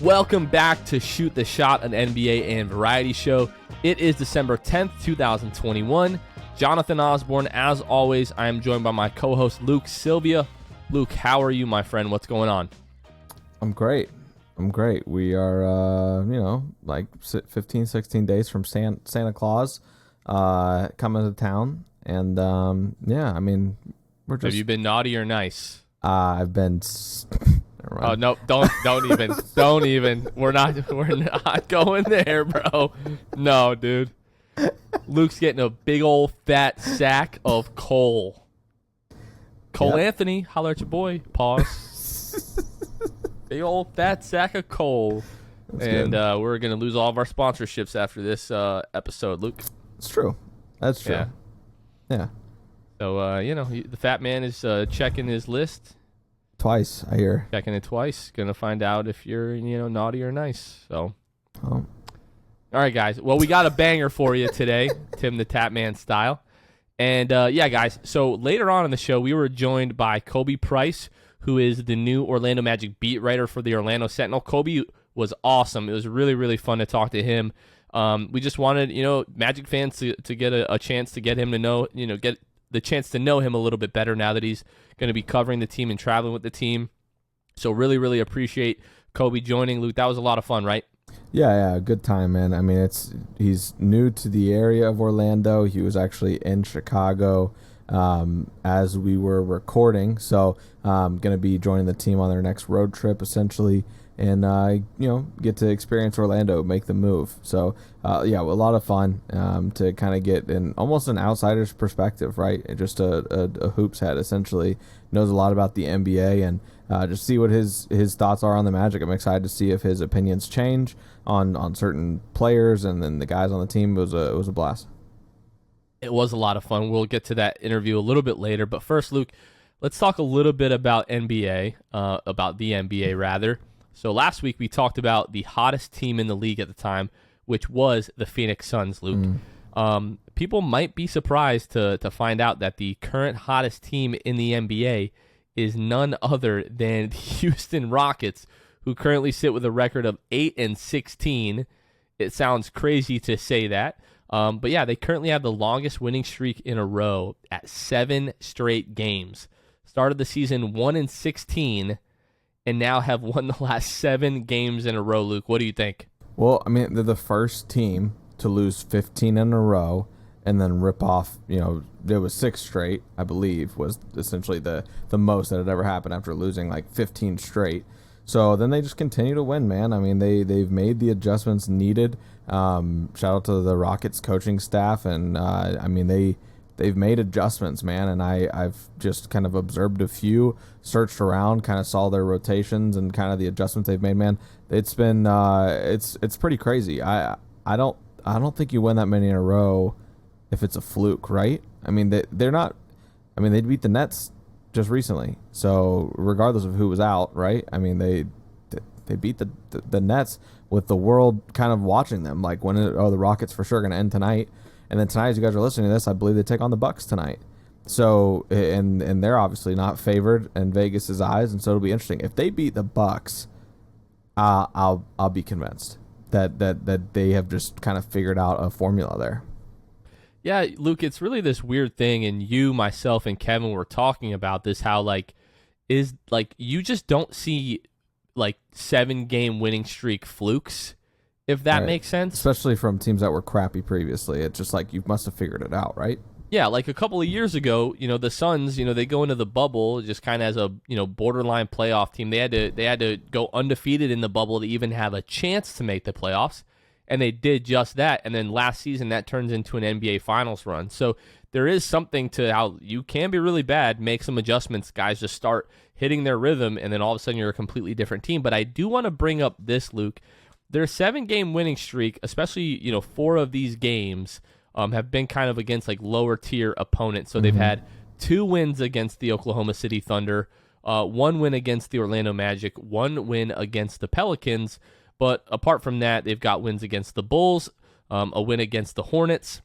Welcome back to Shoot the Shot, an NBA and variety show. It is December 10th, 2021. Jonathan Osborne, as always, I am joined by my co-host Luke Sylvia. Luke, how are you, my friend? What's going on? I'm great. We are, like 15, 16 days from Santa Claus coming to town. And, we're just... Have you been naughty or nice? I've been... Oh, no, don't even. We're not going there, bro. No, dude. Luke's getting a big old fat sack of coal. Cole Anthony, holler at your boy. Pause. Big old fat sack of coal. That's and we're going to lose all of our sponsorships after this episode, Luke. It's true. That's true. Yeah. So, the fat man is checking his list. Twice, I hear. Checking it twice. Going to find out if you're, naughty or nice. So. Oh. All right, guys. Well, we got a banger for you today, Tim the Tap Man style. And, guys, so later on in the show, we were joined by Khobi Price, who is the new Orlando Magic beat writer for the Orlando Sentinel. Khobi was awesome. It was really, really fun to talk to him. We just wanted, Magic fans to get a chance to get him to know, get the chance to know him a little bit better now that he's going to be covering the team and traveling with the team. So really, really appreciate Khobi joining. Luke, that was a lot of fun, right? Yeah, good time, man. I mean, he's new to the area of Orlando. He was actually in Chicago as we were recording, so going to be joining the team on their next road trip, essentially, and get to experience Orlando, make the move. So a lot of fun to kind of get almost an outsider's perspective, right? Just a hoops head, essentially, knows a lot about the NBA, and just see what his thoughts are on the Magic. I'm excited to see if his opinions change on certain players and then the guys on the team. It was a blast. It was a lot of fun. We'll get to that interview a little bit later. But first, Luke, let's talk a little bit about the NBA rather. So last week we talked about the hottest team in the league at the time, which was the Phoenix Suns, Luke. People might be surprised to find out that the current hottest team in the NBA is none other than the Houston Rockets, who currently sit with a record of 8-16. It sounds crazy to say that. But yeah, they currently have the longest winning streak in a row at 7 straight games. Started the season 1-16 and now have won the last 7 games in a row. Luke, what do you think? Well, I mean, they're the first team to lose 15 in a row and then rip off, there was 6 straight, I believe, was essentially the most that had ever happened after losing like 15 straight. So then they just continue to win, man. I mean, they've made the adjustments needed. Shout out to the Rockets coaching staff, and they've made adjustments, man. And I've just kind of observed a few, searched around, kind of saw their rotations and kind of the adjustments they've made, man. It's been it's pretty crazy. I don't think you win that many in a row if it's a fluke, right? I mean, they're not. I mean, they beat the Nets just recently, so regardless of who was out, right? I mean, they beat the Nets with the world kind of watching them, like the Rockets for sure going to end tonight, and then tonight, as you guys are listening to this, I believe they take on the Bucks tonight. So and they're obviously not favored in Vegas's eyes, and so it'll be interesting if they beat the Bucks. I'll be convinced that they have just kind of figured out a formula there. Yeah, Luke, it's really this weird thing, and you, myself, and Kevin were talking about this, how, you just don't see, 7-game winning streak flukes, if that makes sense. Especially from teams that were crappy previously. It's just like, you must have figured it out, right? Yeah, like a couple of years ago, the Suns, they go into the bubble just kind of as a, borderline playoff team. They had to go undefeated in the bubble to even have a chance to make the playoffs. And they did just that. And then last season, that turns into an NBA Finals run. So there is something to how you can be really bad, make some adjustments, guys just start hitting their rhythm, and then all of a sudden you're a completely different team. But I do want to bring up this, Luke. Their 7-game winning streak, especially, 4 of these games, have been kind of against lower tier opponents. So they've had 2 wins against the Oklahoma City Thunder, 1 win against the Orlando Magic, 1 win against the Pelicans. But apart from that, they've got wins against the Bulls, a win against the Hornets,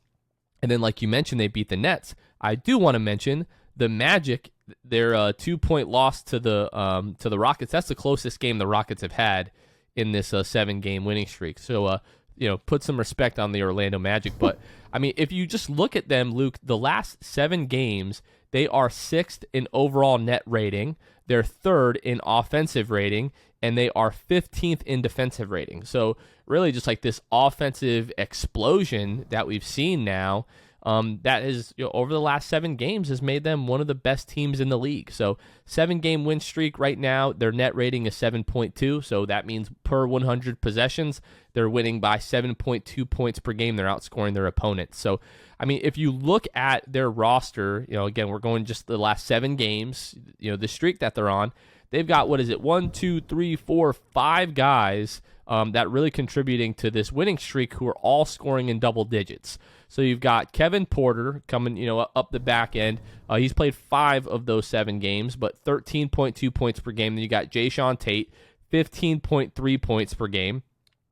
and then like you mentioned, they beat the Nets. I do want to mention the Magic, their 2-point loss to the Rockets. That's the closest game the Rockets have had in this 7-game winning streak. So, put some respect on the Orlando Magic. But, I mean, if you just look at them, Luke, the last 7 games, they are 6th in overall net rating. They're 3rd in offensive rating, and they are 15th in defensive rating. So really just like this offensive explosion that we've seen now, that is, over the last 7 games has made them one of the best teams in the league. So 7-game win streak right now, their net rating is 7.2. So that means per 100 possessions, they're winning by 7.2 points per game. They're outscoring their opponents. So, I mean, if you look at their roster, again, we're going just the last 7 games, the streak that they're on, they've got, 1, 2, 3, 4, 5 guys that really contributing to this winning streak who are all scoring in double digits. So you've got Kevin Porter coming, up the back end. He's played 5 of those 7 games, but 13.2 points per game. Then you got Jayshawn Tate, 15.3 points per game.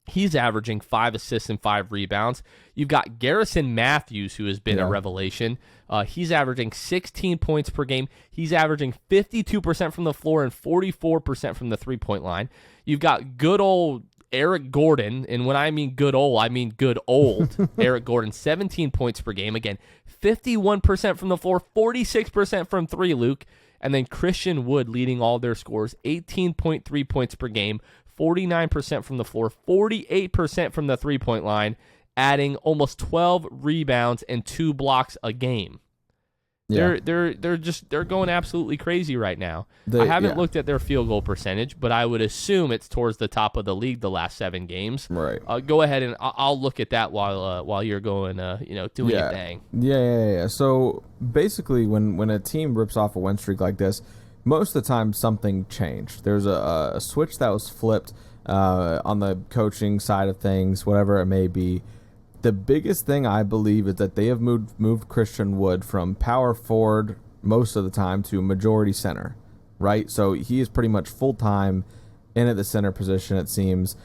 He's averaging 5 assists and 5 rebounds. You've got Garrison Matthews, who has been a revelation. He's averaging 16 points per game. He's averaging 52% from the floor and 44% from the three-point line. You've got good old Eric Gordon, and when I mean good old, I mean good old Eric Gordon, 17 points per game. Again, 51% from the floor, 46% from 3, Luke. And then Christian Wood leading all their scores, 18.3 points per game, 49% from the floor, 48% from the three-point line, adding almost 12 rebounds and 2 blocks a game. Yeah. They're going absolutely crazy right now. I haven't looked at their field goal percentage, but I would assume it's towards the top of the league the last 7 games. Right. Go ahead and I'll look at that while you're going doing your thing. Yeah. So basically, when a team rips off a win streak like this, most of the time something changed. There's a switch that was flipped on the coaching side of things, whatever it may be. The biggest thing I believe is that they have moved Christian Wood from power forward most of the time to majority center, right? So he is pretty much full-time in at the center position, it seems.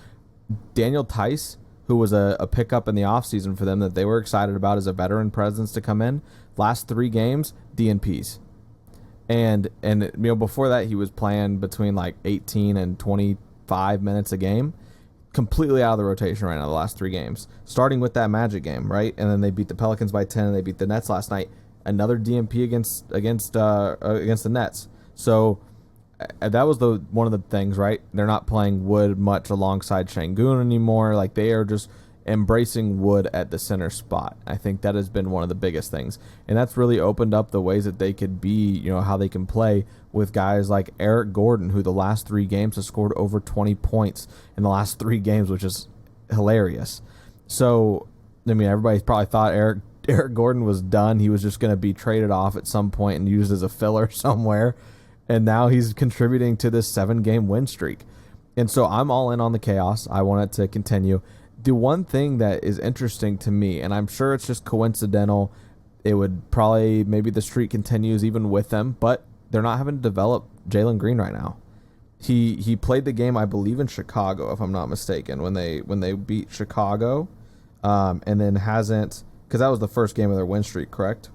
Daniel Tice, who was a pickup in the offseason for them that they were excited about as a veteran presence to come in, last 3 games, DNPs. And before that, he was playing between like 18 and 25 minutes a game. Completely out of the rotation right now, the last 3 games. Starting with that Magic game, right? And then they beat the Pelicans by 10, and they beat the Nets last night. Another DNP against the Nets. So that was one of the things, right? They're not playing Wood much alongside Şengün anymore. Like, they are just embracing Wood at the center spot. I think that has been one of the biggest things. And that's really opened up the ways that they could be, how they can play with guys like Eric Gordon, who the last 3 games has scored over 20 points in the last 3 games, which is hilarious. So, I mean, everybody probably thought Eric Gordon was done. He was just going to be traded off at some point and used as a filler somewhere. And now he's contributing to this 7-game win streak. And so I'm all in on the chaos. I want it to continue. The one thing that is interesting to me, and I'm sure it's just coincidental, it would probably, maybe the streak continues even with them, but they're not having to develop Jalen Green right now. He played the game, I believe, in Chicago, if I'm not mistaken, when they beat Chicago, and then hasn't, because that was the first game of their win streak, correct?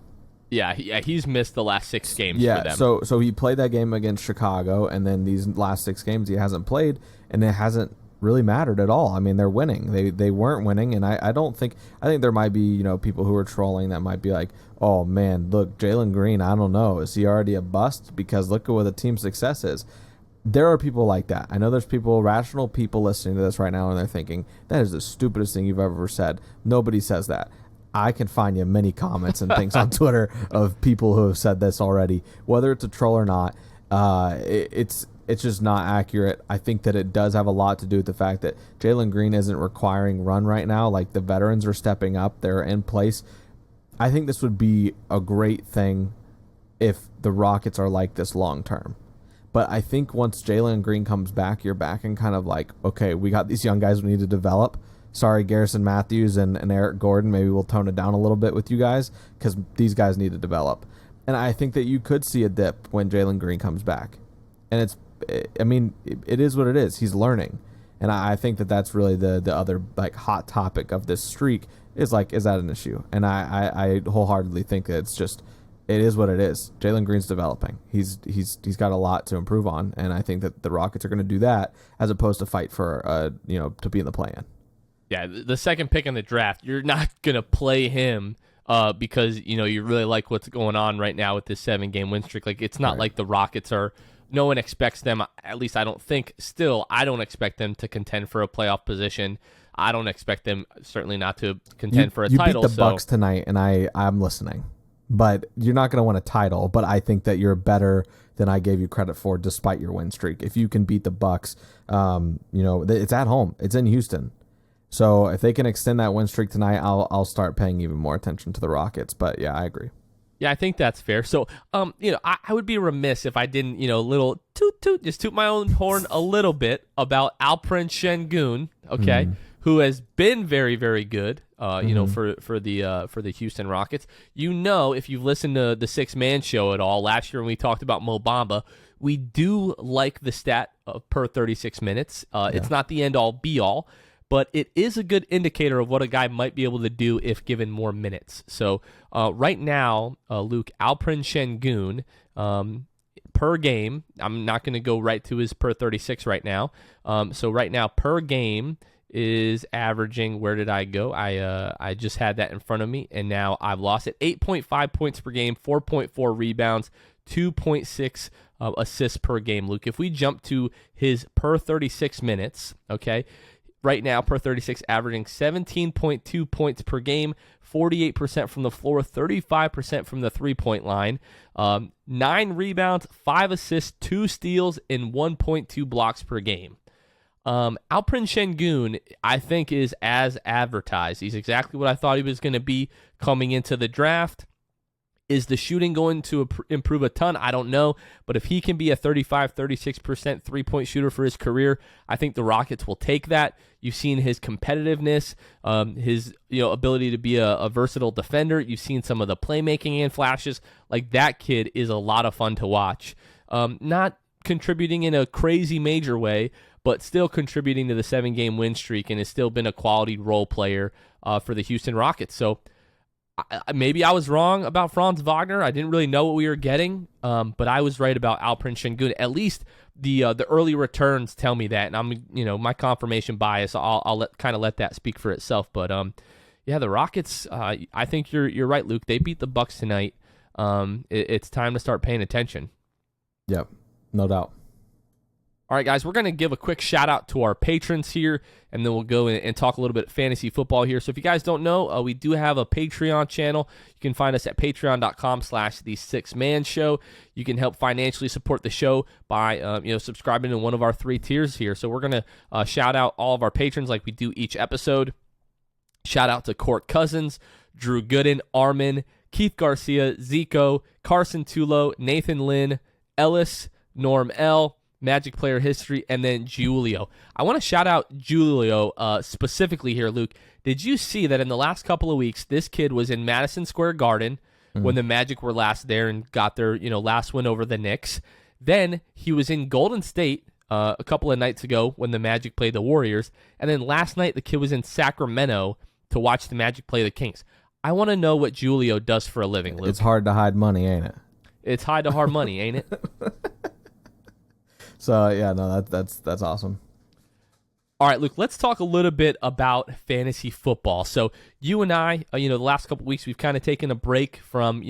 Yeah, he's missed the last 6 games for them. So he played that game against Chicago, and then these last 6 games he hasn't played, and it hasn't really mattered at all. I mean, they're winning. They weren't winning, and I think there might be people who are trolling that might be like, oh man, look, Jalen Green, I don't know, is he already a bust? Because look at what the team's success is. There are people like that. I know there's rational people listening to this right now, and they're thinking, that is the stupidest thing you've ever said. Nobody says that. I can find you many comments and things on Twitter of people who have said this already. Whether it's a troll or not, it's just not accurate. I think that it does have a lot to do with the fact that Jalen Green isn't requiring run right now. Like, the veterans are stepping up. They're in place. I think this would be a great thing if the Rockets are like this long term. But I think once Jalen Green comes back, you're back and kind of like, okay, we got these young guys we need to develop. Sorry, Garrison Matthews and Eric Gordon. Maybe we'll tone it down a little bit with you guys because these guys need to develop. And I think that you could see a dip when Jalen Green comes back. And it is what it is. He's learning. And I think that that's really the other hot topic of this streak is that an issue? And I wholeheartedly think that it's just it is what it is. Jalen Green's developing. He's got a lot to improve on, and I think that the Rockets are going to do that as opposed to fight for to be in the play-in. Yeah, the second pick in the draft, you're not going to play him because you really like what's going on right now with this 7-game win streak. Like, it's not like the Rockets are. No one expects them. At least I don't think. Still, I don't expect them to contend for a playoff position. I don't expect them certainly not to contend for a title. You beat the Bucks tonight, and I'm listening. But you're not going to win a title. But I think that you're better than I gave you credit for, despite your win streak. If you can beat the Bucks, it's at home. It's in Houston. So if they can extend that win streak tonight, I'll start paying even more attention to the Rockets. But yeah, I agree. Yeah, I think that's fair. So, I would be remiss if I didn't, little just toot my own horn a little bit about Alperen Sengun, okay, who has been very, very good, for the Houston Rockets. If you've listened to the 6-Man show at all, last year when we talked about Mo Bamba, we do like the stat of per 36 minutes. It's not the end-all, be-all, but it is a good indicator of what a guy might be able to do if given more minutes. So right now, Luke, Alperen Sengun, per game, I'm not going to go right to his per 36 right now. So right now, per game is averaging, where did I go? I just had that in front of me, and now I've lost it. 8.5 points per game, 4.4 rebounds, 2.6 assists per game, Luke. If we jump to his per 36 minutes, okay, right now, per 36, averaging 17.2 points per game, 48% from the floor, 35% from the three-point line, 9 rebounds, 5 assists, 2 steals, and 1.2 blocks per game. Alperen Sengun, I think, is as advertised. He's exactly what I thought he was going to be coming into the draft. Is the shooting going to improve a ton? I don't know. But if he can be a 35-36% three-point shooter for his career, I think the Rockets will take that. You've seen his competitiveness, his ability to be a versatile defender. You've seen some of the playmaking and flashes. Like, that kid is a lot of fun to watch. Not contributing in a crazy major way, but still contributing to the 7-game win streak, and has still been a quality role player for the Houston Rockets. So maybe I was wrong about Franz Wagner. I didn't really know what we were getting, but I was right about Alperen Sengun. At least the early returns tell me that, and I'm my confirmation bias. I'll let that speak for itself. But the Rockets. I think you're right, Luke. They beat the Bucks tonight. It's time to start paying attention. Yep, no doubt. All right, guys, we're going to give a quick shout-out to our patrons here, and then we'll go and talk a little bit of fantasy football here. So if you guys don't know, we do have a Patreon channel. You can find us at patreon.com/the6man show. You can help financially support the show by subscribing to one of our 3 tiers here. So we're going to shout out all of our patrons like we do each episode. Shout out to Court Cousins, Drew Gooden, Armin, Keith Garcia, Zico, Carson Tulo, Nathan Lynn, Ellis, Norm L., Magic Player History, and then Julio. I want to shout out Julio specifically here, Luke. Did you see that in the last couple of weeks, this kid was in Madison Square Garden when the Magic were last there and got their last win over the Knicks? Then he was in Golden State a couple of nights ago when the Magic played the Warriors. And then last night, the kid was in Sacramento to watch the Magic play the Kings. I want to know what Julio does for a living, Luke. It's hard to hide money, ain't it? It's hard to hard money, ain't it? So yeah, no, that's awesome. All right, Luke, let's talk a little bit about fantasy football. So you and I, the last couple of weeks, we've kind of taken a break from,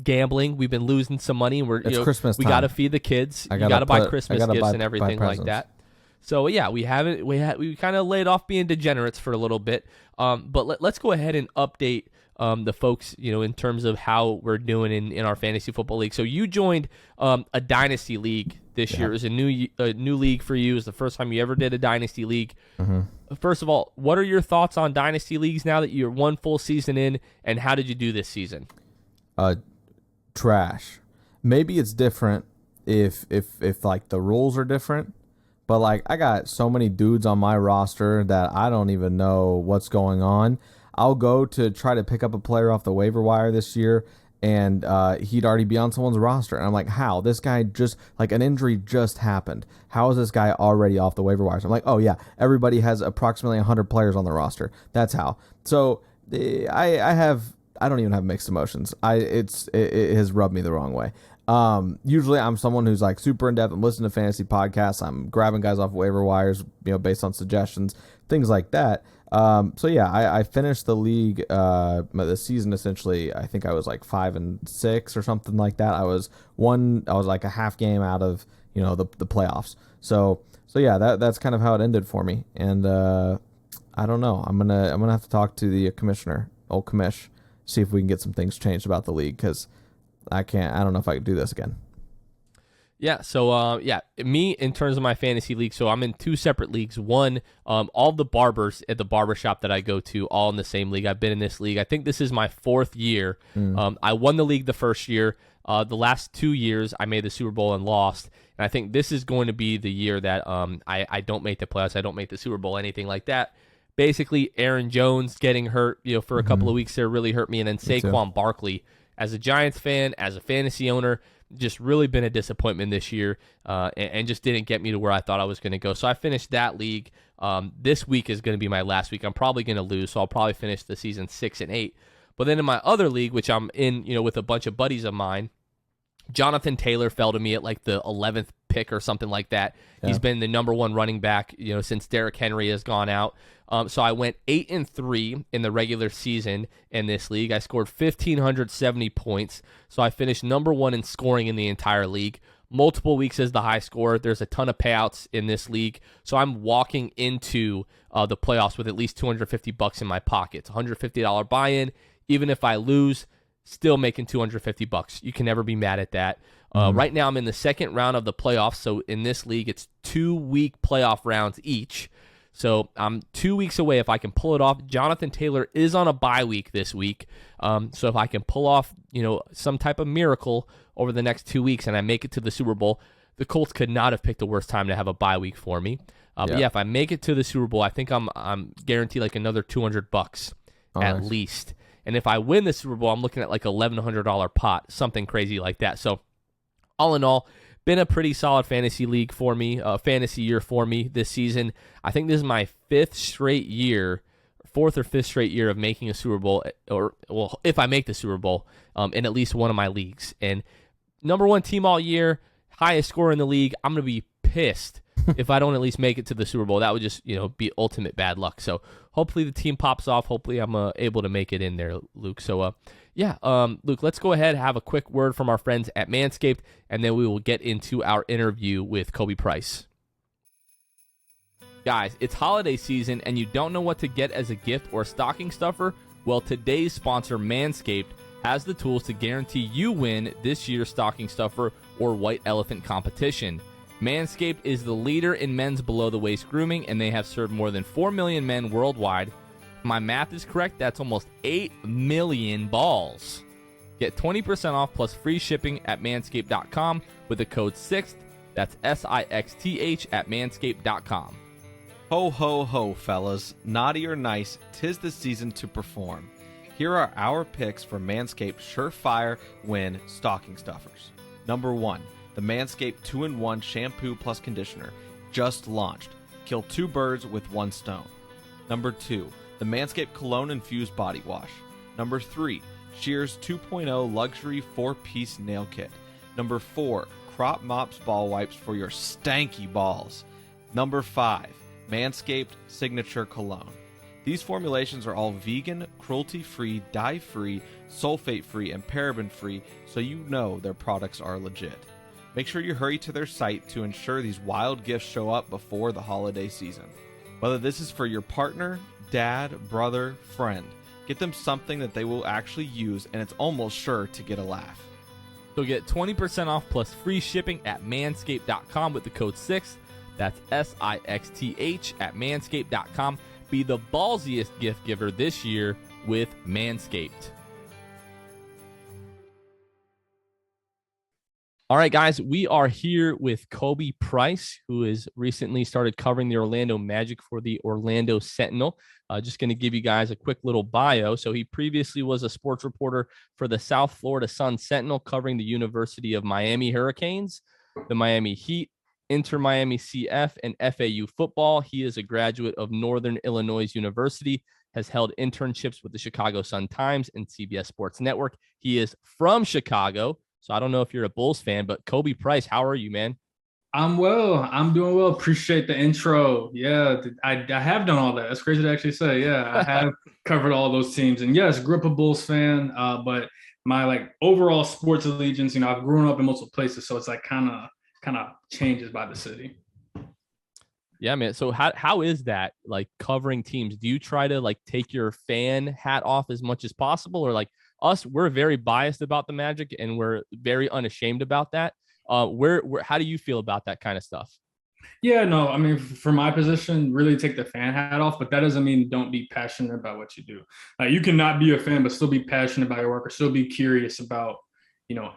gambling. We've been losing some money, and it's Christmas time. We got to feed the kids. You got to buy Christmas gifts and everything like that. So yeah, we kind of laid off being degenerates for a little bit. But let's go ahead and update the folks, in terms of how we're doing in our fantasy football league. So you joined a dynasty league this year. It was a new league for you. It was the first time you ever did a dynasty league. Mm-hmm. First of all, what are your thoughts on dynasty leagues now that you're one full season in, and how did you do this season? Trash. Maybe it's different if like the rules are different, but like I got so many dudes on my roster that I don't even know what's going on. I'll go to try to pick up a player off the waiver wire this year, and he'd already be on someone's roster. And I'm like, how? This guy just, like, an injury just happened. How is this guy already off the waiver wire? So I'm like, oh, yeah, everybody has approximately 100 players on the roster. That's how. So I have I don't even have mixed emotions. It has rubbed me the wrong way. Usually I'm someone who's like super in depth. I'm listening to fantasy podcasts. I'm grabbing guys off waiver wires, based on suggestions, things like that. So yeah, I finished the league, the season essentially. I think I was like 5-6 or something like that. I was like a half game out of, the playoffs. So yeah, that's kind of how it ended for me. And, I don't know. I'm gonna have to talk to the commissioner, old commish, see if we can get some things changed about the league, because I don't know if I can do this again. Yeah, so me in terms of my fantasy league, so I'm in two separate leagues. One, all the barbers at the barbershop that I go to, all in the same league. I've been in this league. I think this is my 4th year. I won the league the first year. The last 2 years, I made the Super Bowl and lost. And I think this is going to be the year that I don't make the playoffs. I don't make the Super Bowl, anything like that. Basically, Aaron Jones getting hurt, for a couple of weeks there really hurt me. And then Saquon Barkley, as a Giants fan, as a fantasy owner, just really been a disappointment this year, and just didn't get me to where I thought I was going to go. So I finished that league. This week is going to be my last week. I'm probably going to lose, so I'll probably finish the season 6-8. But then in my other league, which I'm in, with a bunch of buddies of mine, Jonathan Taylor fell to me at like the 11th pick or something like that. Yeah. He's been the number 1 running back, since Derrick Henry has gone out. So I went 8-3 in the regular season in this league. I scored 1,570 points. So I finished number 1 in scoring in the entire league. Multiple weeks as the high scorer. There's a ton of payouts in this league. So I'm walking into the playoffs with at least $250 in my pocket. It's $150 buy-in. Even if I lose, still making $250. You can never be mad at that. Right now, I'm in the second round of the playoffs. So in this league, it's 2-week playoff rounds each. So I'm 2 weeks away if I can pull it off. Jonathan Taylor is on a bye week this week. So if I can pull off, some type of miracle over the next 2 weeks and I make it to the Super Bowl, the Colts could not have picked a worse time to have a bye week for me. But yeah, if I make it to the Super Bowl, I think I'm guaranteed like another $200 at least. And if I win the Super Bowl, I'm looking at like $1,100 pot, something crazy like that. So all in all, been a pretty solid fantasy league for me, fantasy year for me this season. I think this is my 4th or 5th straight year of making a Super Bowl, if I make the Super Bowl, in at least one of my leagues. And number 1 team all year, highest scorer in the league. I'm going to be pissed if I don't at least make it to the Super Bowl. That would just, be ultimate bad luck. So hopefully the team pops off. Hopefully I'm able to make it in there, Luke. So, Luke, let's go ahead and have a quick word from our friends at Manscaped, and then we will get into our interview with Khobi Price. Guys, it's holiday season, and you don't know what to get as a gift or stocking stuffer? Well, today's sponsor, Manscaped, has the tools to guarantee you win this year's stocking stuffer or white elephant competition. Manscaped is the leader in men's below-the-waist grooming, and they have served more than 4 million men worldwide. If my math is correct, that's almost 8 million balls. Get 20% off plus free shipping at manscaped.com with the code SIXTH. That's SIXTH at manscaped.com. Ho, ho, ho, fellas. Naughty or nice, 'tis the season to perform. Here are our picks for Manscaped Surefire Win Stocking Stuffers. Number 1. The Manscaped 2-in-1 Shampoo Plus Conditioner, just launched. Kill 2 birds with 1 stone. Number 2. The Manscaped Cologne Infused Body Wash. Number 3. Shears 2.0 Luxury 4-Piece Nail Kit. Number 4. Crop Mops Ball Wipes for your stanky balls. Number 5. Manscaped Signature Cologne. These formulations are all vegan, cruelty-free, dye-free, sulfate-free, and paraben-free, so you know their products are legit. Make sure you hurry to their site to ensure these wild gifts show up before the holiday season. Whether this is for your partner, dad, brother, friend, get them something that they will actually use, and it's almost sure to get a laugh. So get 20% off plus free shipping at manscaped.com with the code SIXTH. That's SIXTH at manscaped.com. Be the ballsiest gift giver this year with Manscaped. All right, guys, we are here with Khobi Price, who has recently started covering the Orlando Magic for the Orlando Sentinel. Just going to give you guys a quick little bio. So he previously was a sports reporter for the South Florida Sun Sentinel, covering the University of Miami Hurricanes, the Miami Heat, Inter Miami CF, and FAU football. He is a graduate of Northern Illinois University, has held internships with the Chicago Sun-Times and CBS Sports Network. He is from Chicago, so I don't know if you're a Bulls fan, but Khobi Price, how are you, man? I'm well. I'm doing well. Appreciate the intro. Yeah, I have done all that. That's crazy to actually say. Yeah, I have covered all those teams. And yes, grew up a Bulls fan, but my like overall sports allegiance, I've grown up in multiple places, so it's like kind of changes by the city. Yeah, man. So how is that like covering teams? Do you try to like take your fan hat off as much as possible, or like us, we're very biased about the Magic and we're very unashamed about that. Where how do you feel about that kind of stuff? Yeah, no, I mean, for my position, really take the fan hat off, but that doesn't mean don't be passionate about what you do. You cannot be a fan, but still be passionate about your work, or still be curious about,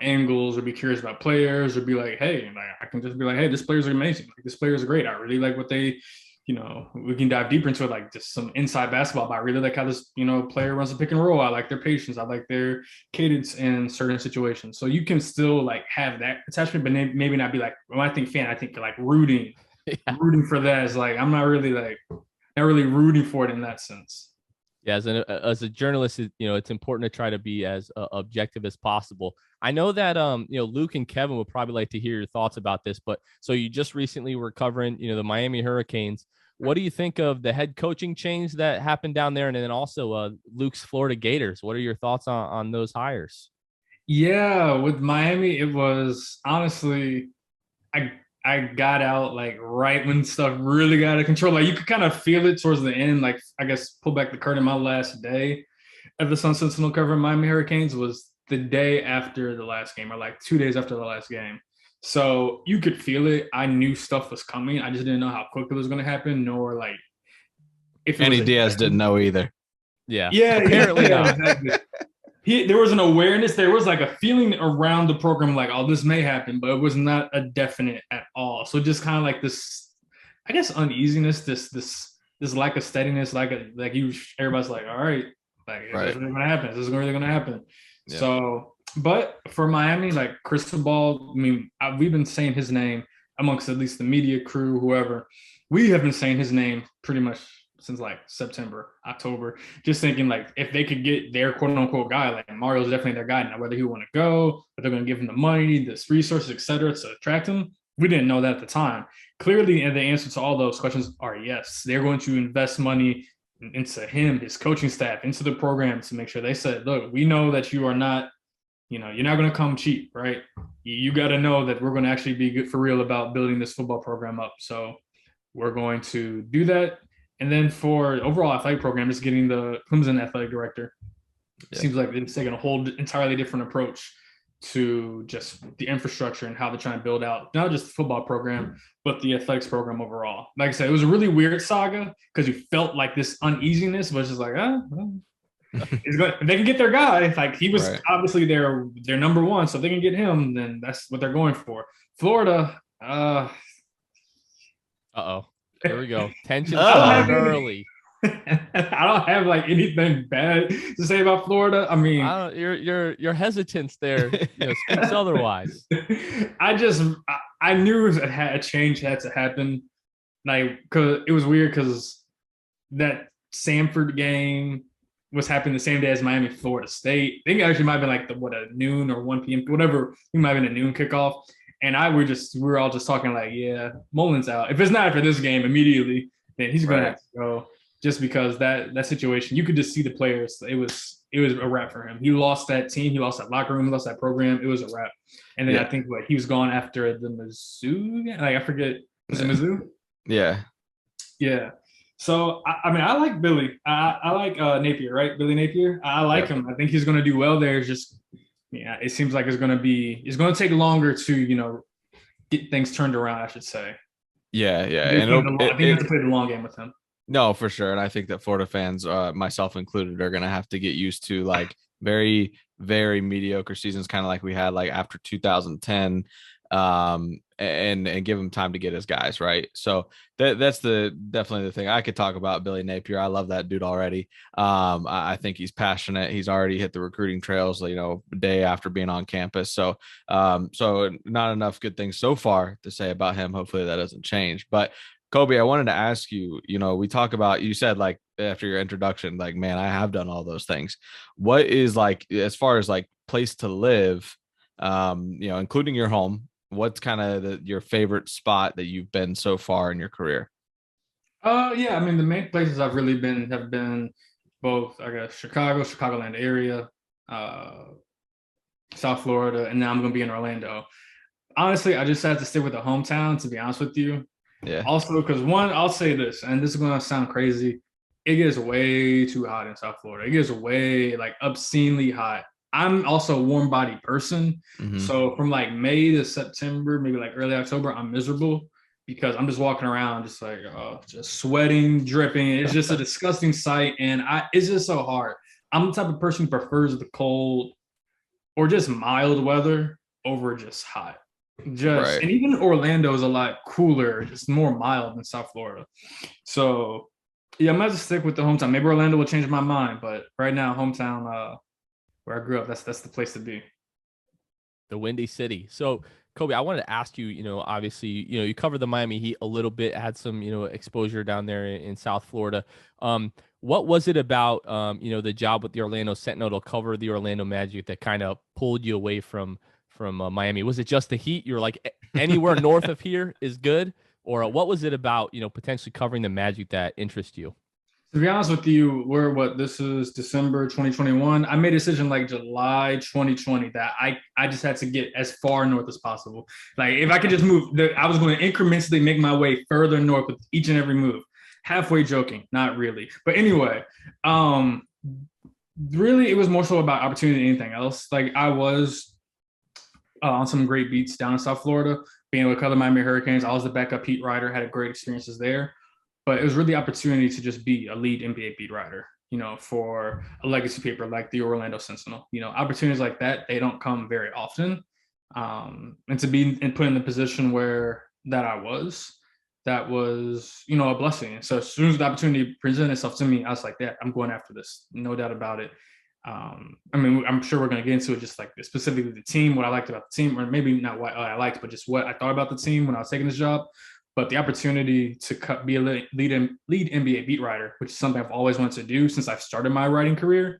angles, or be curious about players, or be like, hey, like, I can just be like, hey, this player's amazing. Like, this player's great. I really like what they, we can dive deeper into it, like just some inside basketball. But I really like how this, player runs the pick and roll. I like their patience. I like their cadence in certain situations. So you can still like have that attachment, but maybe not be like, when I think fan, I think like rooting. Yeah. Rooting for that is like, I'm not really rooting for it in that sense. Yeah, as a journalist, it's important to try to be as objective as possible. I know that Luke and Kevin would probably like to hear your thoughts about this, but so you just recently were covering the Miami Hurricanes. What do you think of the head coaching change that happened down there, and then also Luke's Florida Gators? What are your thoughts on those hires? Yeah, with Miami, it was honestly, I got out like right when stuff really got out of control. Like you could kind of feel it towards the end. Like I guess pull back the curtain. My last day at the Sun Sentinel covering Miami Hurricanes was the day after the last game, or like 2 days after the last game. So you could feel it. I knew stuff was coming. I just didn't know how quick it was going to happen, nor like if Andy Diaz didn't know either. Yeah, apparently not. Exactly. There was an awareness. There was like a feeling around the program, like, oh, this may happen, but it was not a definite at all. So just kind of like this, I guess, uneasiness, this lack of steadiness, everybody's like, all right, like, right. This is really going to happen. This is really going to happen. Yeah. So, but for Miami, like Cristobal, I mean, we've been saying his name amongst at least the media crew, whoever. We have been saying his name pretty much since like September, October, just thinking like if they could get their quote unquote guy, like Mario's definitely their guy. Now, whether he want to go, but they're going to give him the money, this resources, etc., to attract him. We didn't know that at the time. Clearly, and the answer to all those questions are yes. They're going to invest money into him, his coaching staff, into the program to make sure they said, look, we know that you are not, you're not going to come cheap, right? You got to know that we're going to actually be good for real about building this football program up. So we're going to do that. And then for overall athletic program, just getting the Clemson athletic director. Yeah. Seems like it's taking a whole entirely different approach to just the infrastructure and how they're trying to build out not just the football program, but the athletics program overall. Like I said, it was a really weird saga because you felt like this uneasiness, but it's just like, it's good. If they can get their guy, like he was obviously their number one, so if they can get him, then that's what they're going for. Florida, There we go. Tension started early. I don't have like anything bad to say about Florida. I mean, your hesitance there speaks otherwise. I knew a change had to happen. Like, cause it was weird because that Samford game was happening the same day as Miami, Florida State. I think it actually might have been like a noon or 1 p.m. whatever. It might have been a noon kickoff. And we were all just talking like, yeah, Mullins out. If it's not for this game immediately, then he's going to have to go. Just because that situation, you could just see the players. It was a wrap for him. He lost that team. He lost that locker room. He lost that program. It was a wrap. And then I think like he was gone after the Mizzou. Like I forget, was it Mizzou? Yeah. Yeah. So I mean, I like Billy. I like Napier, right? Billy Napier. I like him. I think he's going to do well there. It's just. Yeah, it seems like it's going to take longer to, get things turned around, I should say. Yeah. And I think you have to play the long game with him. No, for sure. And I think that Florida fans, myself included, are going to have to get used to like very, very mediocre seasons, kind of like we had like after 2010, and give him time to get his guys, right? So that's definitely the thing. I could talk about Billy Napier. I love that dude already. I think he's passionate. He's already hit the recruiting trails, day after being on campus. So not enough good things so far to say about him. Hopefully that doesn't change. But Kobe, I wanted to ask you, we talk about, you said like after your introduction, like, man, I have done all those things. What is like, as far as like place to live, including your home, what's kind of your favorite spot that you've been so far in your career? Yeah, I mean the main places I've really been have been both, I guess, Chicago, Chicagoland area, uh, South Florida, and now I'm gonna be in Orlando. Honestly, I just had to stick with the hometown, to be honest with you. Yeah. Also, because one, I'll say this, and this is gonna sound crazy. It gets way too hot in South Florida. It gets way like obscenely hot. I'm also a warm body person. Hmm. So from like May to September, maybe like early October, I'm miserable because I'm just walking around just like just sweating, dripping. It's just a disgusting sight. And it's just so hard. I'm the type of person who prefers the cold or just mild weather over just hot. Just Right. and even Orlando is a lot cooler, just more mild than South Florida. So yeah, I might just stick with the hometown. Maybe Orlando will change my mind, but right now, hometown, where I grew up, that's the place to be. The Windy City. So, Kobe, I wanted to ask you, obviously, you covered the Miami Heat a little bit, had some, exposure down there in South Florida. What was it about, the job with the Orlando Sentinel to cover the Orlando Magic that kind of pulled you away from Miami? Was it just the Heat? You were like, anywhere north of here is good? Or what was it about, potentially covering the Magic that interests you? To be honest with you, this is December 2021. I made a decision like July 2020 that I just had to get as far north as possible. Like if I could just move, I was going to incrementally make my way further north with each and every move. Halfway joking, not really. But anyway, um, really it was more so about opportunity than anything else. Like I was on some great beats down in South Florida, being able to cover the Miami Hurricanes. I was the backup beat writer, had great experiences there. But it was really the opportunity to just be a lead NBA beat writer, for a legacy paper like the Orlando Sentinel. Opportunities like that, they don't come very often. And to be and put in the position where that was, a blessing. And so as soon as the opportunity presented itself to me, I was like, yeah, I'm going after this. No doubt about it. I mean, I'm sure we're going to get into it, just like specifically the team, what I liked about the team, or maybe not what I liked, but just what I thought about the team when I was taking this job. But the opportunity to be a lead NBA beat writer, which is something I've always wanted to do since I've started my writing career.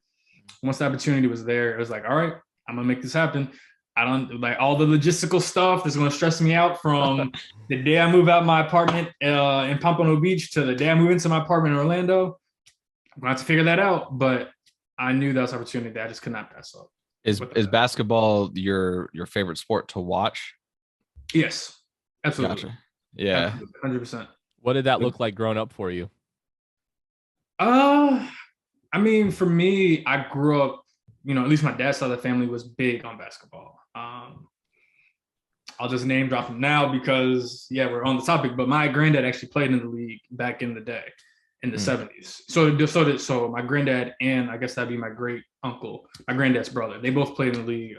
Once the opportunity was there, it was like, all right, I'm gonna make this happen. I don't like all the logistical stuff that's going to stress me out from the day I move out my apartment in Pompano Beach to the day I move into my apartment in Orlando. I'm going to have to figure that out, but I knew that was an opportunity that I just could not pass up. Is basketball your favorite sport to watch? Yes, absolutely. Gotcha. Yeah. 100%. What did that look like growing up for you? I mean, for me, I grew up, at least my dad's side of the family was big on basketball. I'll just name drop him now because, yeah, we're on the topic, but my granddad actually played in the league back in the day in the 70s. So my granddad and I guess that'd be my great uncle, my granddad's brother, they both played in the league.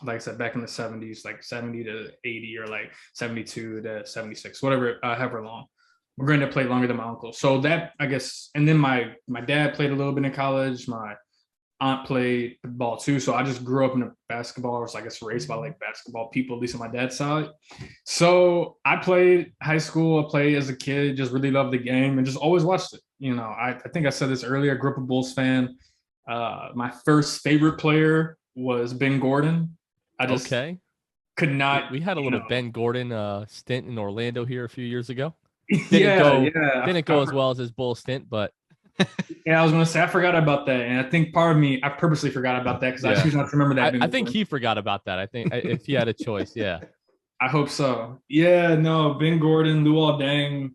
Like I said, back in the 70s, like 70 to 80 or like 72 to 76, whatever, however long. My granddad played longer than my uncle. So that, I guess, and then my dad played a little bit in college. My aunt played ball too. So I just grew up in a basketball, or I guess raised by like basketball people, at least on my dad's side. So I played high school, I played as a kid, just really loved the game and just always watched it. I think I said this earlier, I grew up a Bulls fan. My first favorite player was Ben Gordon. I just could not. We had a little Ben Gordon stint in Orlando here a few years ago. Didn't go as well as his Bull stint, but yeah, I was going to say I forgot about that, and I think part of me I purposely forgot about that because I choose not to remember that. I think he forgot about that. I think if he had a choice, yeah. I hope so. Yeah, no, Ben Gordon, Luol Deng.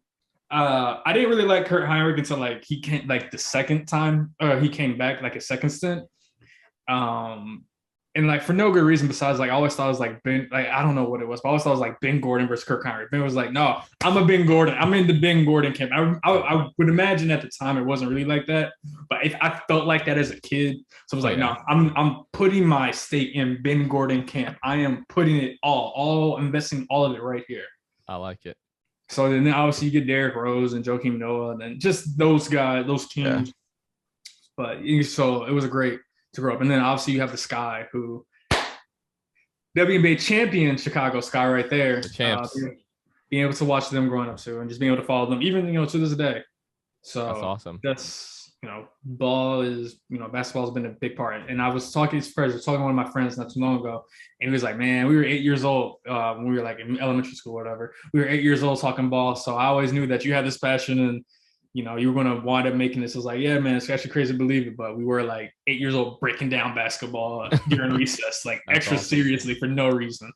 I didn't really like Kurt Heinrich until like he came like the second time, or he came back like a second stint. And like for no good reason besides like I always thought it was like Ben, like I don't know what it was, but I always thought it was like Ben Gordon versus Kirk Heinrich. Ben was like, no, I'm a Ben Gordon. I'm in the Ben Gordon camp. I would imagine at the time it wasn't really like that, but if I felt like that as a kid, so I was like, no, I'm putting my stake in Ben Gordon camp. I am putting it all investing all of it right here. I like it. So then obviously you get Derrick Rose and Joakim Noah and then just those guys, those teams. Yeah. But so it was a great to grow up. And then obviously you have the Sky, who WNBA champion Chicago Sky right there. The champs. being able to watch them growing up too, and just being able to follow them, even to this day. So That's awesome. That's basketball has been a big part. And I was talking to talking to one of my friends not too long ago, and he was like, "Man, we were 8 years old when we were like in elementary school, or whatever. We were 8 years old talking ball. So I always knew that you had this passion and." You were going to wind up making this. I was like, yeah, man, it's actually crazy to believe it. But we were like 8 years old breaking down basketball during recess, like extra awesome. seriously for no reason.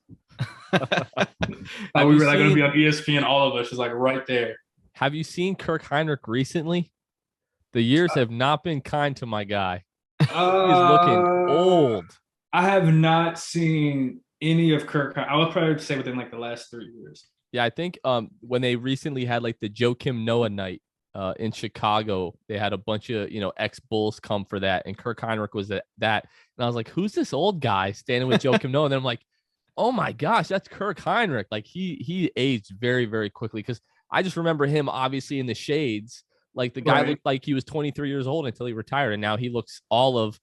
We Have were you like going to seen- be on ESPN, all of us, just like right there. Have you seen Kirk Heinrich recently? The years have not been kind to my guy. He's looking old. I have not seen any of Kirk. I would probably say within like the last 3 years. Yeah, I think when they recently had like the Joakim Noah night in Chicago, they had a bunch of ex-Bulls come for that, and Kirk Heinrich was at that. And I was like, who's this old guy standing with Joakim Noah? And then I'm like, oh my gosh, that's Kirk Heinrich. Like he aged very, very quickly, because I just remember him obviously in the shades. Like the guy looked like he was 23 years old until he retired, and now he looks all of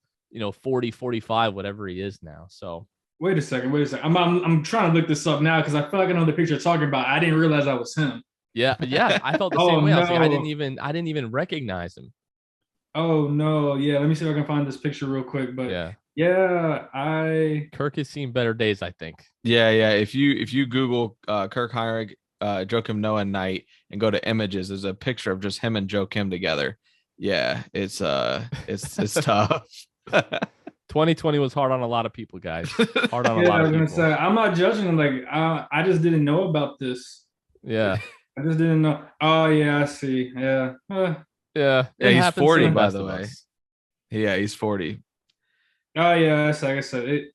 40, 45, whatever he is now. So wait a second. I'm trying to look this up now because I feel like I know the picture you're talking about. I didn't realize that was him. Yeah, I felt the same way. I was like, I didn't even recognize him. Oh no, yeah. Let me see if I can find this picture real quick. But Kirk has seen better days, I think. Yeah. If you Google Kirk Heinrich, Joakim Noah night, and go to images, there's a picture of just him and Joakim together. Yeah, it's tough. 2020 was hard on a lot of people, guys. Hard on a lot of people. Say, I'm not judging him. Like I just didn't know about this. Yeah. I just didn't know. Oh yeah, I see. Yeah. Yeah. He's 40, by the way. Yeah, he's 40. Oh yeah, like I said,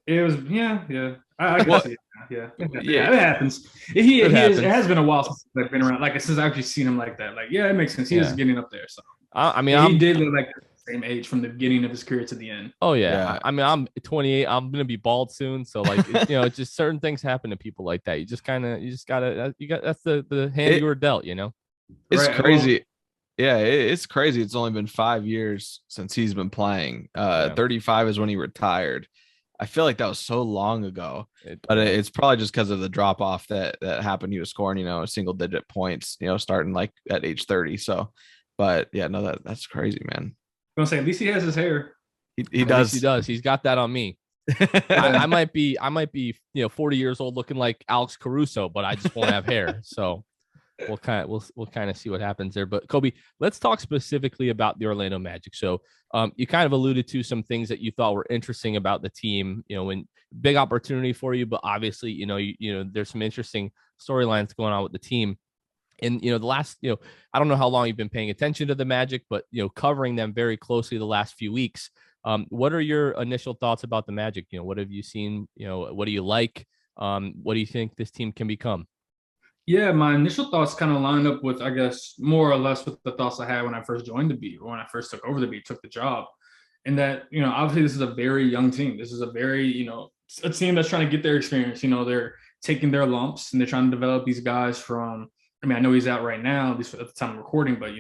it was yeah. I can see it. Yeah, it happens. It has been a while since I've been around. Like since I've actually seen him like that. Like it makes sense. He is getting up there. So he did look like the same age from the beginning of his career to the end. Oh yeah. I mean, I'm 28. I'm gonna be bald soon. So like it's just certain things happen to people like that. You just gotta that's the hand you were dealt. It's crazy. Yeah, it's crazy. It's only been 5 years since he's been playing. 35 is when he retired. I feel like that was so long ago, but it's probably just because of the drop off that happened. He was scoring, single digit points, starting like at age 30. So, but yeah, no, that's crazy, man. I'm gonna say at least he has his hair. He does. He does. He's got that on me. I might be 40 years old looking like Alex Caruso, but I just won't have hair. So we'll kind of see what happens there. But Khobi, let's talk specifically about the Orlando Magic. So you kind of alluded to some things that you thought were interesting about the team, when big opportunity for you, but obviously, there's some interesting storylines going on with the team. And, the last, I don't know how long you've been paying attention to the Magic, but, covering them very closely the last few weeks. What are your initial thoughts about the Magic? What have you seen? What do you like? What do you think this team can become? Yeah, my initial thoughts kind of line up with, I guess, more or less with the thoughts I had when I first joined the beat, or when I first took over the beat, took the job. And that, obviously this is a very young team. This is a very, a team that's trying to get their experience. They're taking their lumps and they're trying to develop these guys from, I know he's out right now, at least at the time of recording, but,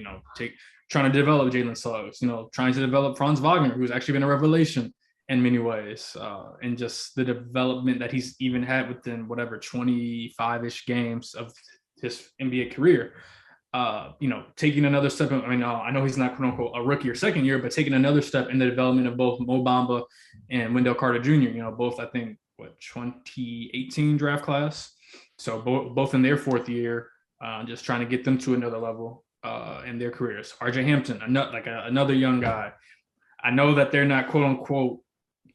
trying to develop Jalen Suggs, trying to develop Franz Wagner, who's actually been a revelation in many ways, and just the development that he's even had within whatever 25-ish games of his NBA career. Taking another step. I know he's not quote unquote a rookie or second year, but taking another step in the development of both Mo Bamba and Wendell Carter Jr. Both I think 2018 draft class. So both in their fourth year, just trying to get them to another level in their careers. RJ Hampton, another young guy. I know that they're not quote unquote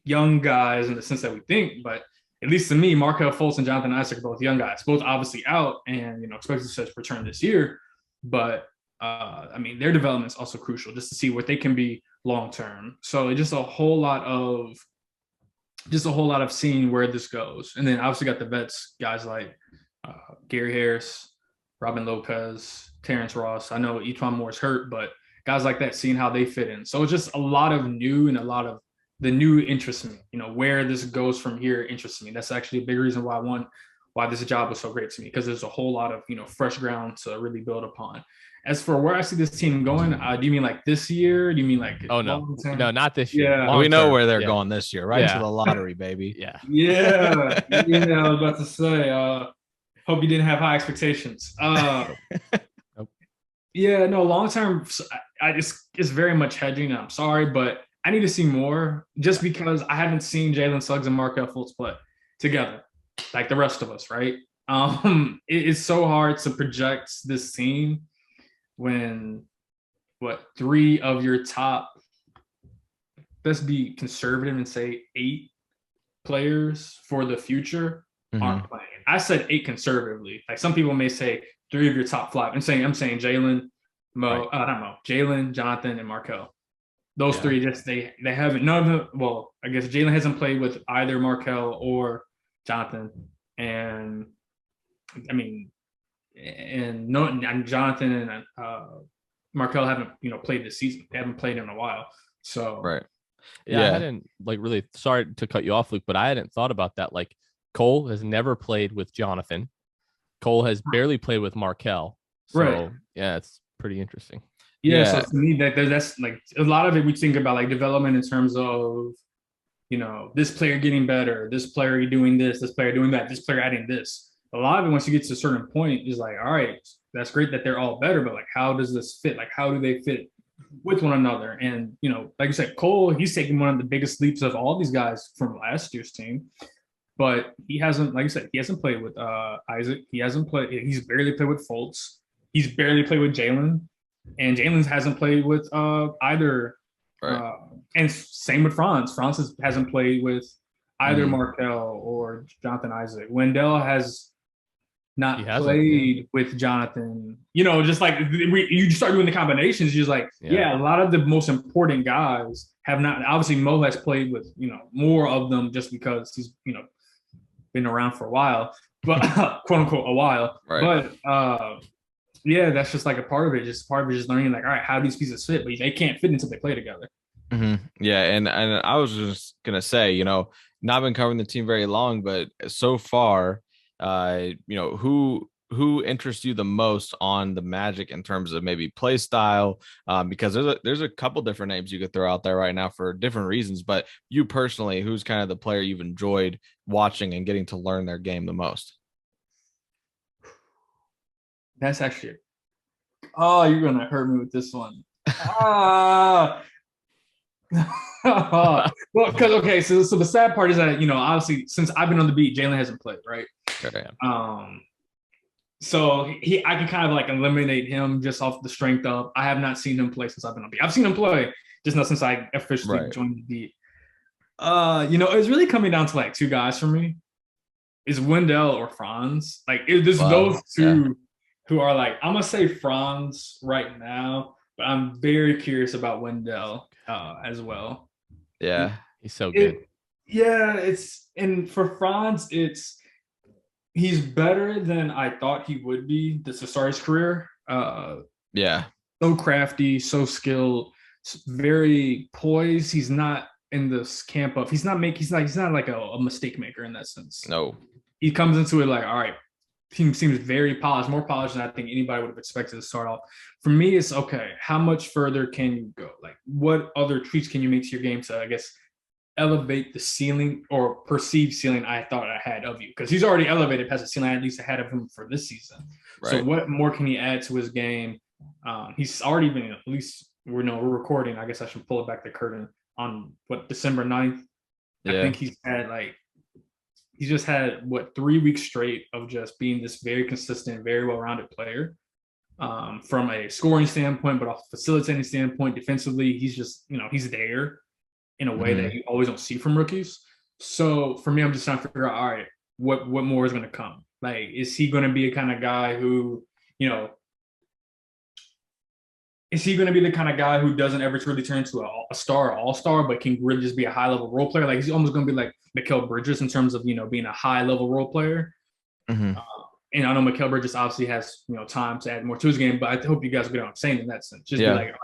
young guys in the sense that we think, but at least to me, Markelle Fultz and Jonathan Isaac are both young guys, both obviously out and expected to return this year. But their development is also crucial just to see what they can be long term. So just a whole lot of seeing where this goes. And then obviously got the vets, guys like Gary Harris, Robin Lopez, Terrence Ross. I know Etuan Moore's hurt, but guys like that, seeing how they fit in. So it's just a lot of new, and a lot of the new interests me. Where this goes from here interests me. That's actually a big reason why this job was so great to me, because there's a whole lot of fresh ground to really build upon. As for where I see this team going, do you mean like this year? Do you mean like no, not this year? Yeah, we know where they're going this year, right? To the lottery, baby. Yeah. I was about to say. Hope you didn't have high expectations. Nope. Yeah, no, long term, I just it's very much hedging. I'm sorry, but I need to see more just because I haven't seen Jalen Suggs and Markel Fultz play together like the rest of us, right? It's so hard to project this team when what three of your top, let's be conservative and say 8 players for the future aren't playing. I said 8 conservatively. Like some people may say 3 of your top 5. I'm saying Jalen, not Mo, Jalen, Jonathan, and Markel. Those 3 just they haven't none of them. Well, I guess Jalen hasn't played with either Markel or Jonathan, and I mean, and no, and Jonathan and Markel haven't played this season. They haven't played in a while. So Right. Yeah, I hadn't really, sorry to cut you off, Luke, but I hadn't thought about that. Like Cole has never played with Jonathan. Cole has barely played with Markel. So Right. yeah, it's pretty interesting. Yeah, so to me that's like a lot of it we think about like development in terms of this player getting better, this player doing this player doing that, this player adding this. A lot of it once you get to a certain point is like, all right, that's great that they're all better, but like how does this fit? Like how do they fit with one another? And like you said, Cole, he's taking one of the biggest leaps of all these guys from last year's team. But he hasn't, like I said, he hasn't played with Isaac. He's barely played with Fultz. He's barely played with Jalen. And Jalen hasn't played with either. Right. And same with Franz. Franz hasn't played with either Markel or Jonathan Isaac. Wendell has not played with Jonathan. Just like you start doing the combinations, you're just like, a lot of the most important guys have not. Obviously, Mo has played with more of them just because he's been around for a while, but quote unquote a while. Right. But that's just like a part of it. Just part of it, just learning like, all right, how do these pieces fit? But they can't fit until they play together. Yeah, and I was just gonna say, not been covering the team very long, but so far, who interests you the most on the Magic in terms of maybe play style? Because there's a couple different names you could throw out there right now for different reasons, but you personally, who's kind of the player you've enjoyed watching and getting to learn their game the most? That's actually, you're gonna hurt me with this one. Well, because so the sad part is that obviously since I've been on the beat, Jalen hasn't played, right? Okay. So I can kind of like eliminate him just off the strength of I have not seen him play since I've been on the beat. I've seen him play, just not since I officially joined the beat. It's really coming down to like 2 guys for me. Is Wendell or Franz? Like there's those 2 who are like, I'm gonna say Franz right now, but I'm very curious about Wendell as well. Yeah, he's so good. And for Franz, he's better than I thought he would be to start his career. So crafty, so skilled, very poised. He's not in this camp of he's not like a mistake maker in that sense. No, he comes into it like, all right, team seems very polished, more polished than I think anybody would have expected to start off. For me, it's okay. How much further can you go? Like, what other tweaks can you make to your game to, I guess, elevate the ceiling or perceived ceiling I thought I had of you? Because he's already elevated past the ceiling I at least had of him for this season. Right. So what more can he add to his game? He's already been, at least we're recording. I guess I should pull it back the curtain on December 9th. I think he's just had 3 weeks straight of just being this very consistent, very well-rounded player. From a scoring standpoint, but also facilitating standpoint, defensively, he's just, he's there in a way that you always don't see from rookies. So for me, I'm just trying to figure out, all right, what more is going to come? Like, is he going to be a kind of guy who, is he going to be the kind of guy who doesn't ever really turn into a star or all-star, but can really just be a high-level role player? Like, he's almost going to be like Mikal Bridges in terms of, being a high-level role player. And I know Mikal Bridges obviously has, time to add more to his game, but I hope you guys get what I'm saying in that sense. Just be like,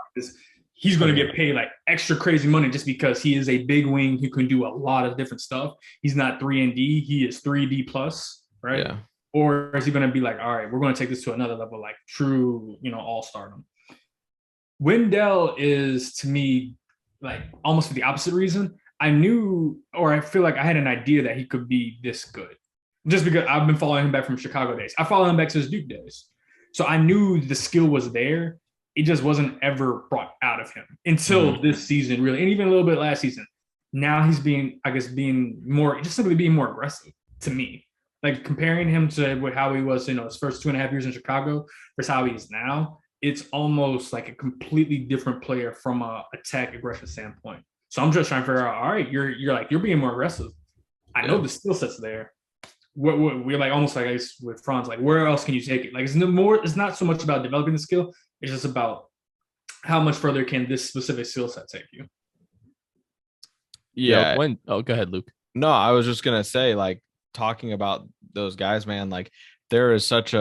he's going to get paid like extra crazy money just because he is a big wing who can do a lot of different stuff. He's not 3-and-D, he is 3D plus, right? Yeah. Or is he going to be like, all right, we're going to take this to another level, like true, all-stardom. Wendell is, to me, like almost for the opposite reason. I knew, or I feel like I had an idea that he could be this good. just because I've been following him back from Chicago days. I follow him back to his Duke days. So I knew the skill was there. It just wasn't ever brought out of him until this season, really, and even a little bit last season. Now he's being, I guess, being more, just simply being more aggressive to me. Like comparing him to how he was, his first 2.5 years in Chicago versus how he is now, it's almost like a completely different player from a attack aggression standpoint. So I'm just trying to figure out, all right, you're being more aggressive. I know the skill set's there. What we're like almost like I guess with Franz, like where else can you take it? Like it's not so much about developing the skill, it's just about how much further can this specific skill set take you. Yeah. Go ahead, Luke. No, I was just gonna say, like, talking about those guys, man, like there is such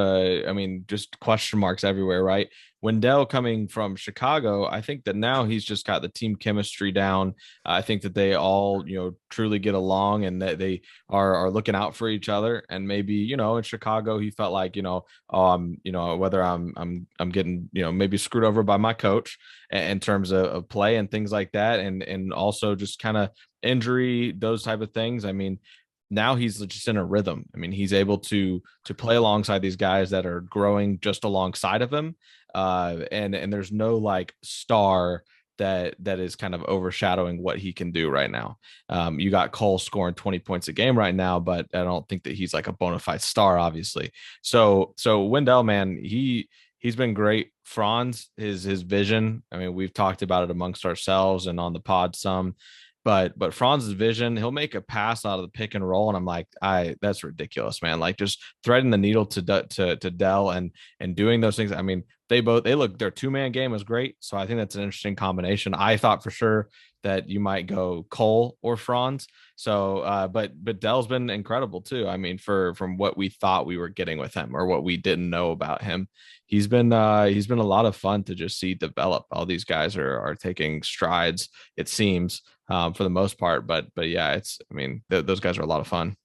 just question marks everywhere, right? Wendell coming from Chicago, I think that now he's just got the team chemistry down. I think that they all, truly get along and that they are looking out for each other. And maybe, in Chicago, he felt like, whether I'm getting, maybe screwed over by my coach in terms of play and things like that. And also just kind of injury, those type of things. I mean, now he's just in a rhythm. I mean, he's able to play alongside these guys that are growing just alongside of him. And there's no like star that is kind of overshadowing what he can do right now. You got Cole scoring 20 points a game right now, but I don't think that he's like a bona fide star, obviously. So Wendell, man, he's been great. Franz, his vision. I mean, we've talked about it amongst ourselves and on the pod some. But Franz's vision, he'll make a pass out of the pick and roll, and I'm like, that's ridiculous, man. Like just threading the needle to Dell and doing those things. I mean, they look, their 2-man game is great, so I think that's an interesting combination. I thought for sure that you might go Cole or Franz. So, but Dell's been incredible too. I mean, from what we thought we were getting with him or what we didn't know about him, he's been a lot of fun to just see develop. All these guys are taking strides, it seems, for the most part. But yeah, those guys are a lot of fun.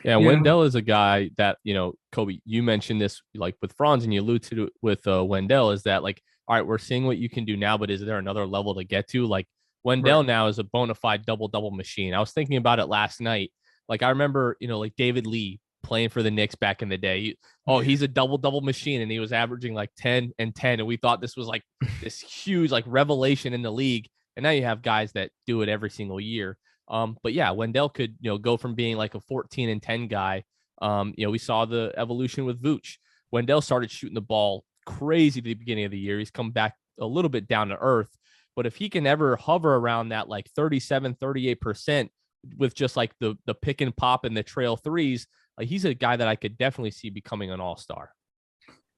Yeah, Wendell is a guy that, Khobi, you mentioned this like with Franz and you allude to it with Wendell, is that like, all right, we're seeing what you can do now, but is there another level to get to? Like Wendell now is a bona fide double machine. I was thinking about it last night. Like I remember, like David Lee playing for the Knicks back in the day. He's a double machine, and he was averaging like 10 and 10. And we thought this was like this huge like revelation in the league. And now you have guys that do it every single year. But yeah, Wendell could, go from being like a 14 and 10 guy. We saw the evolution with Vooch. Wendell started shooting the ball crazy at the beginning of the year. He's come back a little bit down to earth, but if he can ever hover around that like 38% with just like the pick and pop and the trail threes, like he's a guy that I could definitely see becoming an all-star.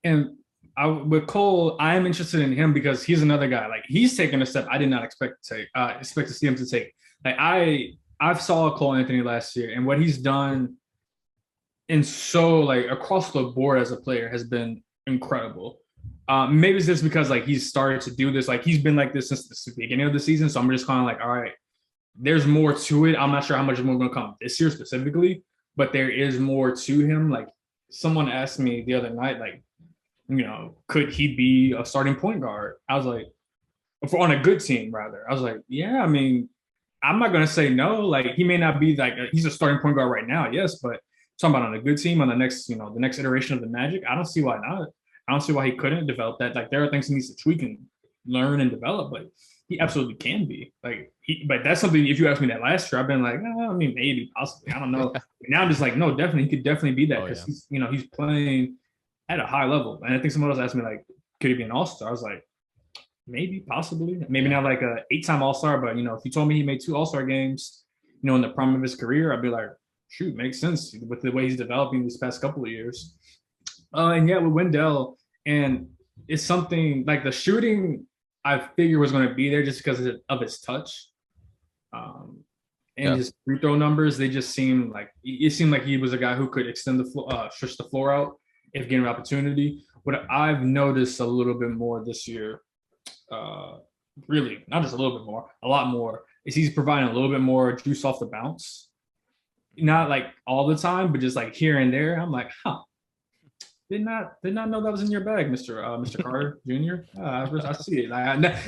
And with Cole, I'm interested in him because he's another guy. Like he's taken a step I did not expect to see him to take. Like I've saw Cole Anthony last year, and what he's done and so like across the board as a player has been incredible. Maybe it's just because like he's started to do this, like he's been like this since the beginning of the season. So I'm just kind of like, all right, there's more to it. I'm not sure how much more going to come this year specifically, but there is more to him. Like someone asked me the other night, like, could he be a starting point guard? I was like, on a good team rather. I was like, yeah, I mean, I'm not going to say no. Like he may not be like he's a starting point guard right now, yes, but talking about on a good team on the next iteration of the Magic, I don't see why not. I don't see why he couldn't develop that. Like there are things he needs to tweak and learn and develop, but he absolutely can be. But that's something. If you asked me that last year, I've been like, I mean, maybe, possibly, I don't know. Now I'm just like, no, definitely, he could definitely be that because he's playing at a high level. And I think someone else asked me like, could he be an all-star? I was like, maybe, possibly, maybe not like a 8-time all-star, but if you told me he made 2 all-star games, in the prime of his career, I'd be like, shoot, makes sense with the way he's developing these past couple of years. And yeah, with Wendell, and it's something like the shooting I figured was going to be there just because of his touch. His free throw numbers, they just seemed like he was a guy who could extend the floor, stretch the floor out if given an opportunity. What I've noticed a little bit more this year, really not just a little bit more, a lot more, is he's providing a little bit more juice off the bounce. Not like all the time, but just like here and there. I'm like, did not know that was in your bag, Mr. Carter Jr. I see it.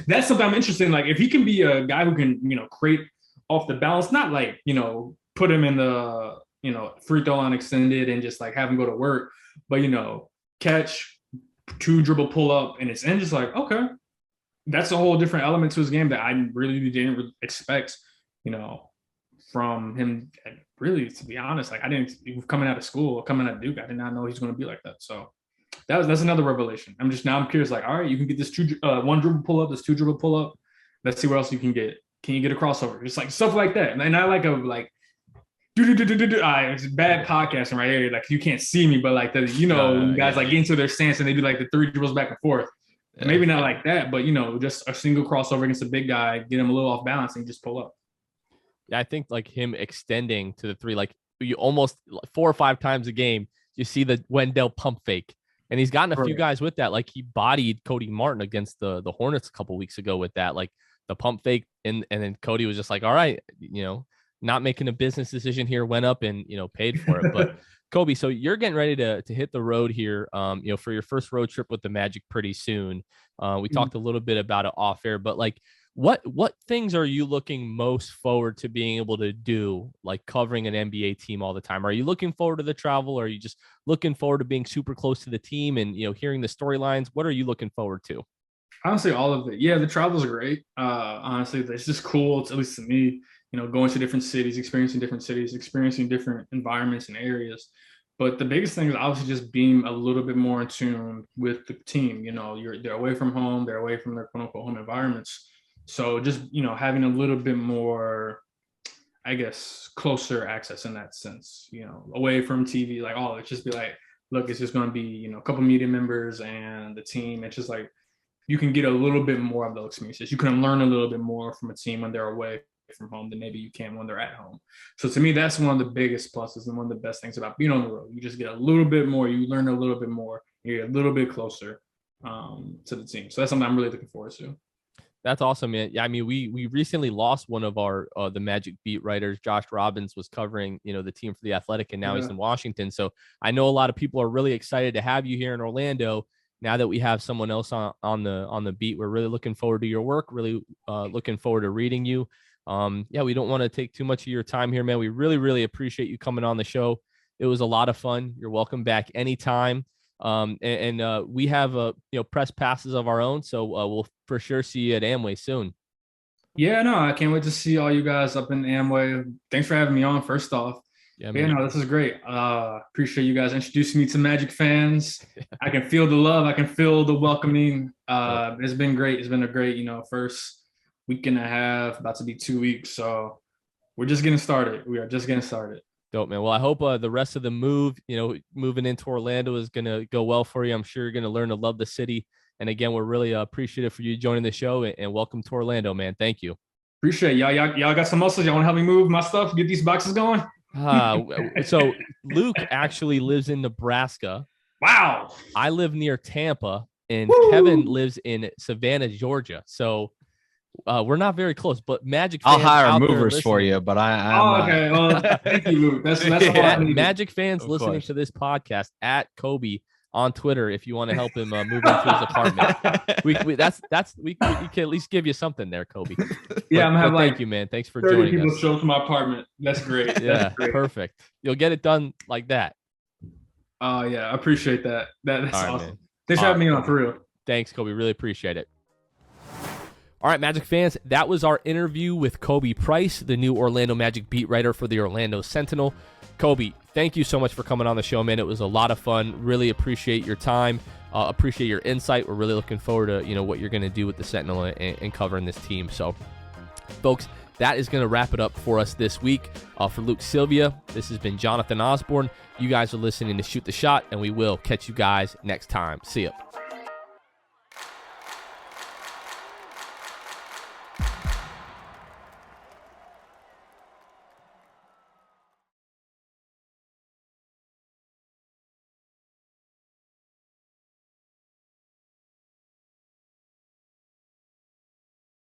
That's something I'm interested in. Like if he can be a guy who can create off the balance, not like put him in the free throw line extended and just like have him go to work. But, catch, 2 dribble pull up, and it's in, just like, okay, that's a whole different element to his game that I really didn't expect, from him. Really, to be honest, like coming out of school, coming out of Duke, I did not know he's going to be like that. So that's another revelation. I'm curious, like, all right, you can get this 1 dribble pull up, this 2 dribble pull up. Let's see what else you can get. Can you get a crossover? Just like stuff like that. And I like it's bad podcasting right here. Like, you can't see me, but like guys like get into their stance and they do like the 3 dribbles back and forth. Yeah. Maybe not like that, but just a single crossover against a big guy, get him a little off balance and just pull up. Yeah, I think like him extending to the 3, like you almost 4 or 5 times a game, you see the Wendell pump fake. And he's gotten a few guys with that. Like he bodied Cody Martin against the Hornets a couple weeks ago with that, like the pump fake. And then Cody was just like, all right, not making a business decision here, went up and, paid for it. But Khobi, so you're getting ready to hit the road here, for your first road trip with the Magic pretty soon. We talked a little bit about it off air, but like, what things are you looking most forward to being able to do, like covering an NBA team all the time? Are you looking forward to the travel? Or are you just looking forward to being super close to the team and, hearing the storylines? What are you looking forward to? Honestly, all of it. Yeah, the travel's great. Honestly, it's just cool, at least to me, going to different cities, experiencing different environments and areas. But the biggest thing is obviously just being a little bit more in tune with the team. They're away from home, they're away from their quote unquote home environments. So just, having a little bit more, I guess, closer access in that sense, away from TV, like, it's just be like, look, it's just going to be, a couple media members and the team. It's just like, you can get a little bit more of those experiences. You can learn a little bit more from a team when they're away from home than maybe you can when they're at home. So to me, that's one of the biggest pluses and one of the best things about being on the road. You just get a little bit more, you learn a little bit more, you get a little bit closer to the team. So that's something I'm really looking forward to. That's awesome, man. Yeah, I mean, we recently lost one of our the Magic beat writers. Josh Robbins was covering, the team for The Athletic, and now he's in Washington. So I know a lot of people are really excited to have you here in Orlando. Now that we have someone else on the beat, we're really looking forward to your work. Really looking forward to reading you. We don't want to take too much of your time here, man. We really, really appreciate you coming on the show. It was a lot of fun. You're welcome back anytime. We have press passes of our own, so we'll for sure see you at Amway soon. Yeah, no, I can't wait to see all you guys up in Amway. Thanks for having me on, first off. Yeah, this is great. Appreciate you guys introducing me to Magic fans. I can feel the love. I can feel the welcoming. It's been great. It's been a great, first week and a half, about to be 2 weeks. So we're just getting started. We are just getting started. Dope, man. Well, I hope the rest of the moving into Orlando is going to go well for you. I'm sure you're going to learn to love the city. And again, we're really appreciative for you joining the show, and welcome to Orlando, man. Thank you. Appreciate it. Y'all got some muscles. Y'all want to help me move my stuff, get these boxes going? So Luke actually lives in Nebraska. Wow. I live near Tampa, and Kevin lives in Savannah, Georgia. So we're not very close, but Magic fans, I'll hire movers for you, but I'm okay. Well, thank you, Luke. That's all Magic fans listening to this podcast at Khobi on Twitter if you want to help him move into his apartment. we can at least give you something there, Khobi. Yeah, I'm having thank you, man. Thanks for joining people us. Show up to my apartment. That's great. Yeah, that's great. Perfect. You'll get it done like that. Oh yeah, I appreciate that. That's awesome. Man. Thanks for having me on, for real. Thanks, Khobi. Really appreciate it. All right, Magic fans, that was our interview with Khobi Price, the new Orlando Magic beat writer for the Orlando Sentinel. Khobi, thank you so much for coming on the show, man. It was a lot of fun. Really appreciate your time. Appreciate your insight. We're really looking forward to what you're going to do with the Sentinel and covering this team. So, folks, that is going to wrap it up for us this week. For Luke Sylvia, this has been Jonathan Osborne. You guys are listening to Shoot the Shot, and we will catch you guys next time. See ya.